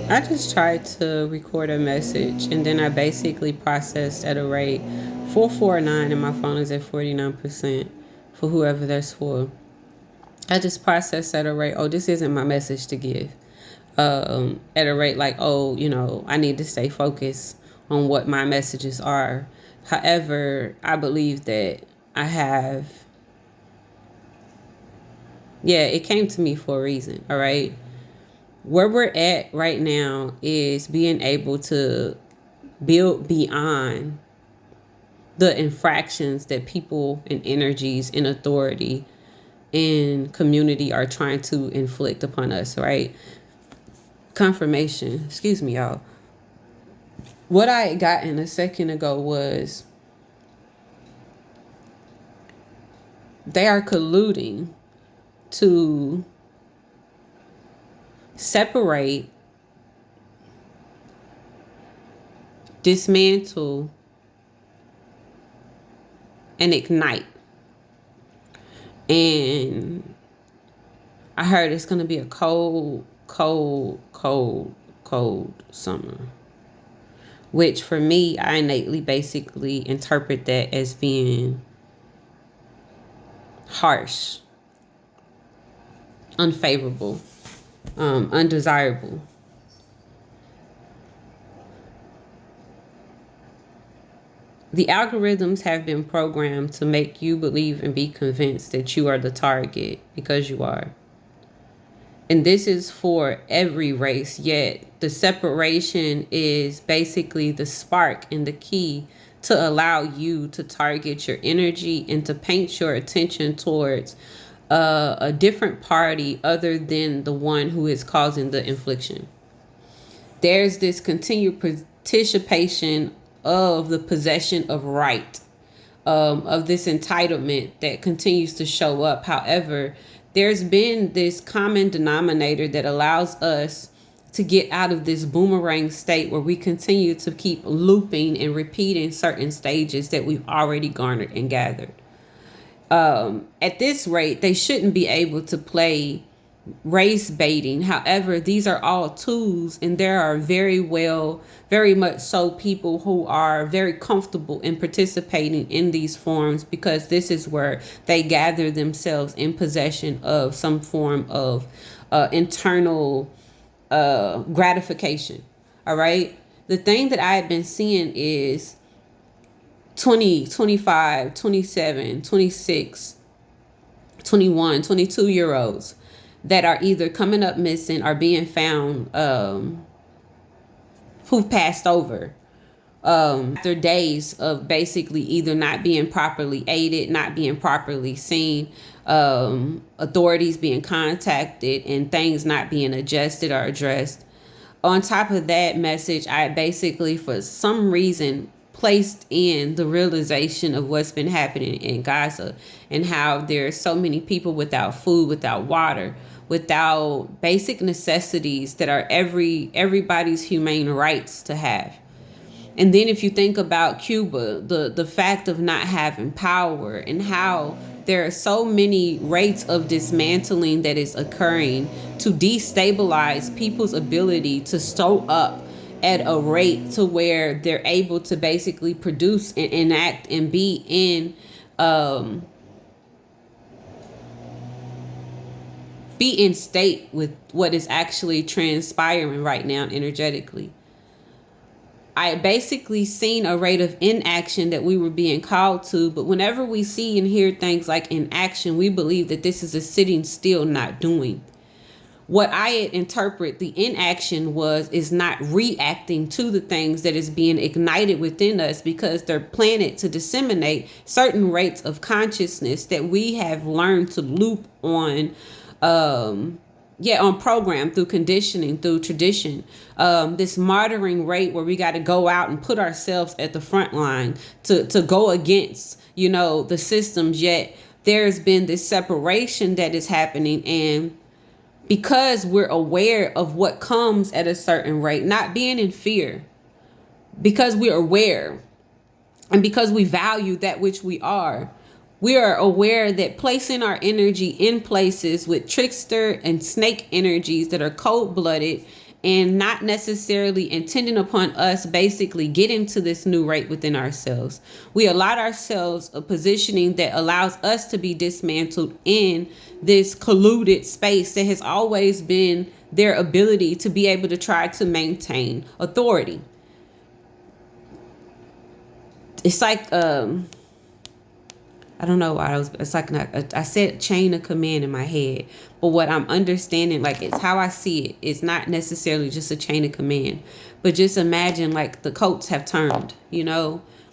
I just tried to record a message and then I basically processed at a rate 449 and my phone is at 49% for whoever that's for. I just processed at a rate, oh, this isn't my message to give. At a rate like, oh, I need to stay focused on what my messages are. However, I believe that I have, yeah, it came to me for a reason, all right? Where we're at right now is being able to build beyond the infractions that people and energies and authority and community are trying to inflict upon us, right? Confirmation, excuse me, y'all. What I had gotten a second ago was they are colluding to separate, dismantle, and ignite. And I heard it's going to be a cold, cold, cold, cold summer. Which for me, I innately basically interpret that as being harsh, unfavorable, undesirable. The algorithms have been programmed to make you believe and be convinced that you are the target because you are. And this is for every race, yet the separation is basically the spark and the key to allow you to target your energy and to paint your attention towards a different party other than the one who is causing the infliction. There's this continued participation of the possession of right, of this entitlement that continues to show up. However, there's been this common denominator that allows us to get out of this boomerang state where we continue to keep looping and repeating certain stages that we've already garnered and gathered. At this rate, they shouldn't be able to play race baiting. However, these are all tools, and there are very much so people who are very comfortable in participating in these forums because this is where they gather themselves in possession of some form of internal gratification. All right. The thing that I have been seeing is 20, 25, 27, 26, 21, 22 year olds that are either coming up missing or being found who've passed over after days of basically either not being properly aided, not being properly seen, authorities being contacted, and things not being adjusted or addressed. On top of that message, I basically, for some reason, placed in the realization of what's been happening in Gaza and how there's so many people without food, without water, without basic necessities that are everybody's humane rights to have. And then if you think about Cuba, the fact of not having power and how there are so many rates of dismantling that is occurring to destabilize people's ability to stow up at a rate to where they're able to basically produce and enact and be in state with what is actually transpiring right now energetically. I basically seen a rate of inaction that we were being called to, but whenever we see and hear things like inaction, we believe that this is a sitting still, not doing. What I interpret the inaction is not reacting to the things that is being ignited within us because they're planted to disseminate certain rates of consciousness that we have learned to loop on on program, through conditioning, through tradition. This martyring rate where we got to go out and put ourselves at the front line to go against, the systems. Yet there's been this separation that is happening, and because we're aware of what comes at a certain rate, not being in fear, because we're aware and because we value that which we are aware that placing our energy in places with trickster and snake energies that are cold-blooded and not necessarily intending upon us basically getting to this new rate within ourselves. We allowed ourselves a positioning that allows us to be dismantled in this colluded space that has always been their ability to be able to try to maintain authority. It's like I don't know why it's like I said chain of command in my head, but what I'm understanding, like, it's how I see it. It's not necessarily just a chain of command, but just imagine like the coats have turned,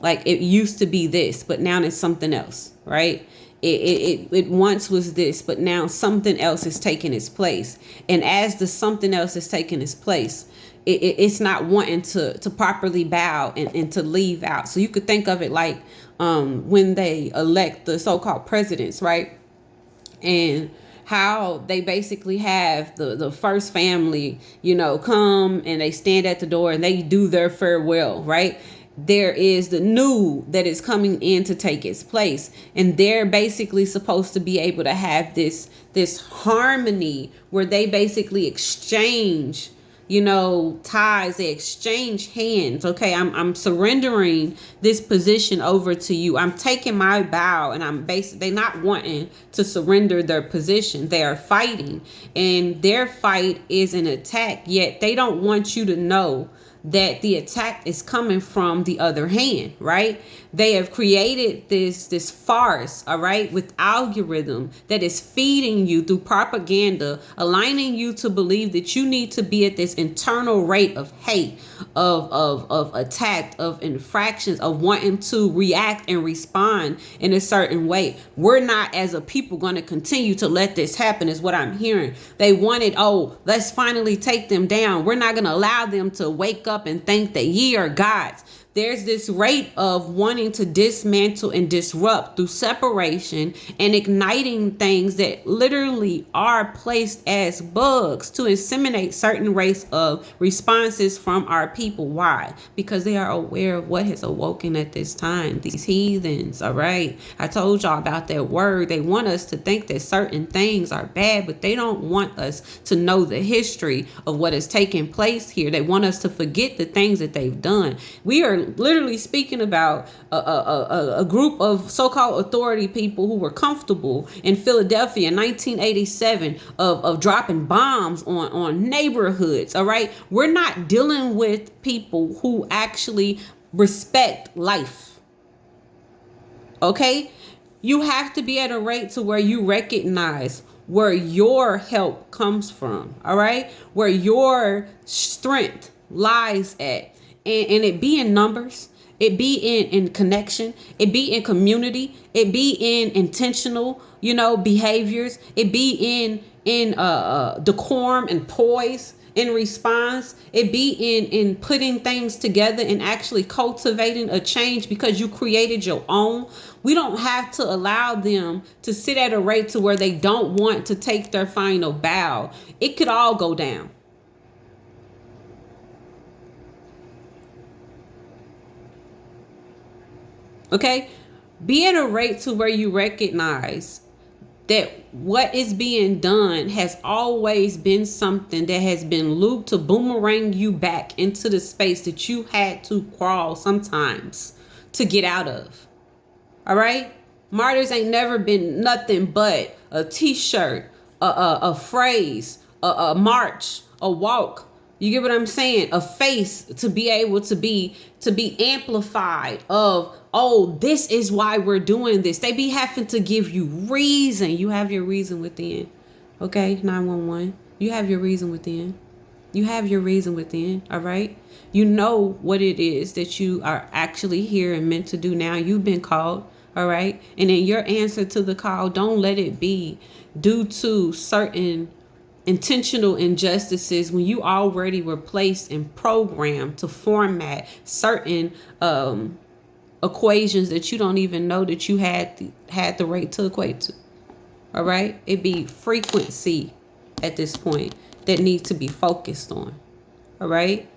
like it used to be this, but now it's something else, right? It once was this, but now something else is taking its place. And as the something else is taking its place, it's not wanting to properly bow and to leave out. So you could think of it like when they elect the so-called presidents, right? And how they basically have the first family, come and they stand at the door and they do their farewell, right? There is the new that is coming in to take its place, and they're basically supposed to be able to have this harmony where they basically exchange ties, they exchange hands. Okay, I'm surrendering this position over to you. I'm taking my bow, and they're not wanting to surrender their position. They are fighting, and their fight is an attack, yet they don't want you to know that the attack is coming from the other hand, right? They have created this farce, all right, with algorithm that is feeding you through propaganda, aligning you to believe that you need to be at this internal rate of hate, of attack, of infractions, of wanting to react and respond in a certain way. We're not, as a people, going to continue to let this happen, is what I'm hearing. They wanted, let's finally take them down. We're not going to allow them to wake up and think that ye are gods. There's this rate of wanting to dismantle and disrupt through separation and igniting things that literally are placed as bugs to inseminate certain race of responses from our people. Why? Because they are aware of what has awoken at this time. These heathens, all right? I told y'all about that word. They want us to think that certain things are bad, but they don't want us to know the history of what is taking place here. They want us to forget the things that they've done. We are literally speaking about a group of so-called authority people who were comfortable in Philadelphia in 1987 of dropping bombs on neighborhoods. All right, we're not dealing with people who actually respect life. Okay, you have to be at a rate to where you recognize where your help comes from. All right, where your strength lies at. And it be in numbers, it be in connection, it be in community, it be in intentional, behaviors, it be in decorum and poise in response, it be in putting things together and actually cultivating a change because you created your own. We don't have to allow them to sit at a rate to where they don't want to take their final bow. It could all go down. Okay, be at a rate to where you recognize that what is being done has always been something that has been looped to boomerang you back into the space that you had to crawl sometimes to get out of. All right, martyrs ain't never been nothing but a t-shirt, a phrase, a march, a walk. You get what I'm saying? A face to be able to be amplified of, this is why we're doing this. They be having to give you reason. You have your reason within. Okay, 911. You have your reason within. You have your reason within. All right. You know what it is that you are actually here and meant to do now. You've been called. All right. And then your answer to the call, don't let it be due to certain intentional injustices when you already were placed and programmed to format certain equations that you don't even know that you had the right to equate to. All right, it be frequency at this point that needs to be focused on. All right,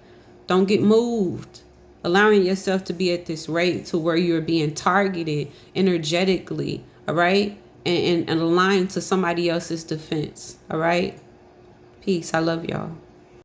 don't get moved, allowing yourself to be at this rate to where you're being targeted energetically. All right, and aligned to somebody else's defense. All right. Peace. I love y'all.